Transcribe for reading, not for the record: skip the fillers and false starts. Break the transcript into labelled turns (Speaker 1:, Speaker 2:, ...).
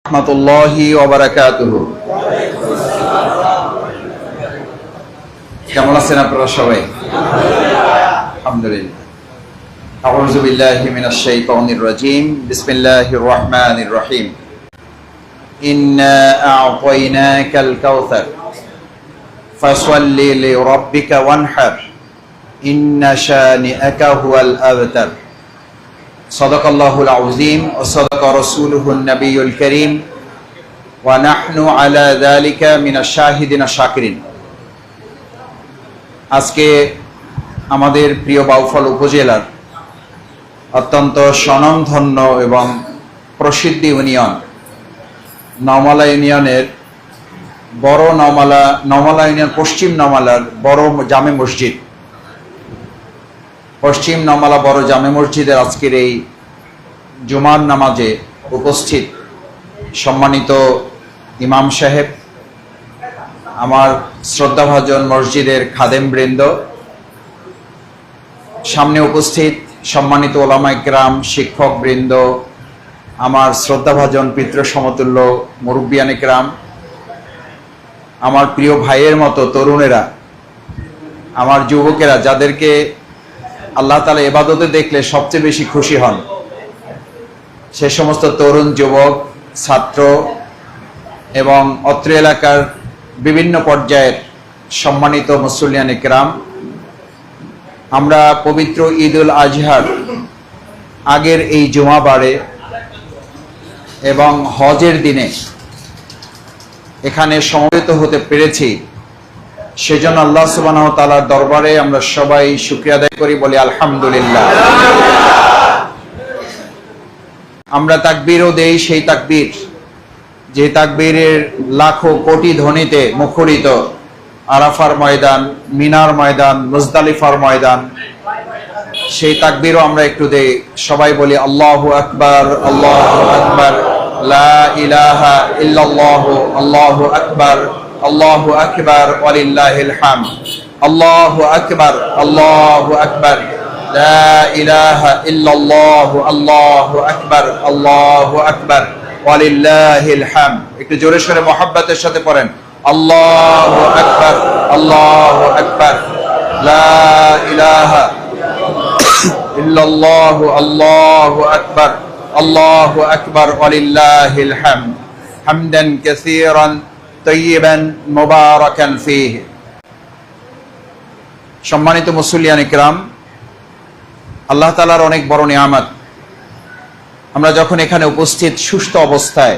Speaker 1: রাহমাতুল্লাহি ওয়া বারাকাতুহু। কেমন আছেন আপনারা সবাই? আলহামদুলিল্লাহ। আউযু বিল্লাহি মিনাশ শাইতানির রাজীম। বিসমিল্লাহির রাহমানির রহিম। ইন্না আ'তাইনাকাল কাউসার ফাসাল্লি লিরাব্বিকা ওয়ানহার ইন্না শানি'আকা হুয়াল আবতার। সাদাকাল্লাহুল আযীম ওয়া সাদাকা রাসূলুহুন নাবিয়্যুল কারীম ওয়া নাহনু আলা যালিকা মিনাশ শাহিদিন শাকিরিন। আজকে আমাদের প্রিয় বাউফল উপজেলার অত্যন্ত স্বনামধন্য এবং প্রসিদ্ধ ইউনিয়ন নওমালা ইউনিয়নের বড় নওমালা ইউনিয়ন পশ্চিম নওমালার বড় জামে মসজিদ, পশ্চিম নওমালা বড় জামে মসজিদের আজকের এই জুমার নামাজে উপস্থিত সম্মানিত ইমাম সাহেব, আমার শ্রদ্ধাভাজন মসজিদের খাদেমবৃন্দ, সামনে উপস্থিত সম্মানিত ওলামা ইকরাম, শিক্ষকবৃন্দ, আমার শ্রদ্ধাভাজন পিতৃ সমতুল্য মুরব্বিয়ান ইকরাম, আমার প্রিয় ভাইয়ের মতো তরুণেরা, আমার যুবকেরা, যাদেরকে আল্লাহ তাআলা ইবাদতে দেখলে সবচেয়ে বেশি খুশি হন, সে সমস্ত তরুণ, যুবক, ছাত্র এবং অত্র এলাকার বিভিন্ন পর্যায়ের সম্মানিত মুসল্লিয়ান ইকরাম, আমরা পবিত্র ঈদ উল আজহার আগের এই জুমাবারে এবং হজের দিনে এখানে সমবেত হতে পেরেছি। সেজন্য আল্লাহ সুবহানাহু ওয়া তাআলার দরবারে আমরা সবাই শুকরিয়া আদায় করি, বলি আলহামদুলিল্লাহ। আমরা তাকবীরও দেই, সেই তাকবীর যে তাকবীরের লাখো কোটি ধ্বনিতে মুখরিত আরাফার ময়দান, মিনার ময়দান, মুজদালিফার ময়দান, সেই তাকবীরও আমরা একটু দেই। সবাই বলি আল্লাহু আকবার, আল্লাহু আকবার, লা ইলাহা ইল্লাল্লাহু, আল্লাহু আকবার, আল্লাহু আকবার, ওয়ালিল্লাহিল হামদ। আল্লাহু আকবার, আল্লাহু আকবার, লা ইলাহা ইল্লাল্লাহু, আল্লাহু আকবার, আল্লাহু আকবার, ওয়ালিল্লাহিল হামদ। একটু জোরে সোরে মুহাব্বতের সাথে পড়েন, আল্লাহু আকবার, আল্লাহু আকবার, লা ইলাহা ইল্লাল্লাহু, আল্লাহু আকবার, আল্লাহু আকবার, ওয়ালিল্লাহিল হামদ। হামদান কাসীরান তাইয়িবান মুবারাকান ফীহি। সম্মানিত মুসল্লিয়ান ইকরাম, আল্লাহ তাআলার অনেক বড় নিয়ামত। আমরা যখন এখানে উপস্থিত সুস্থ অবস্থায়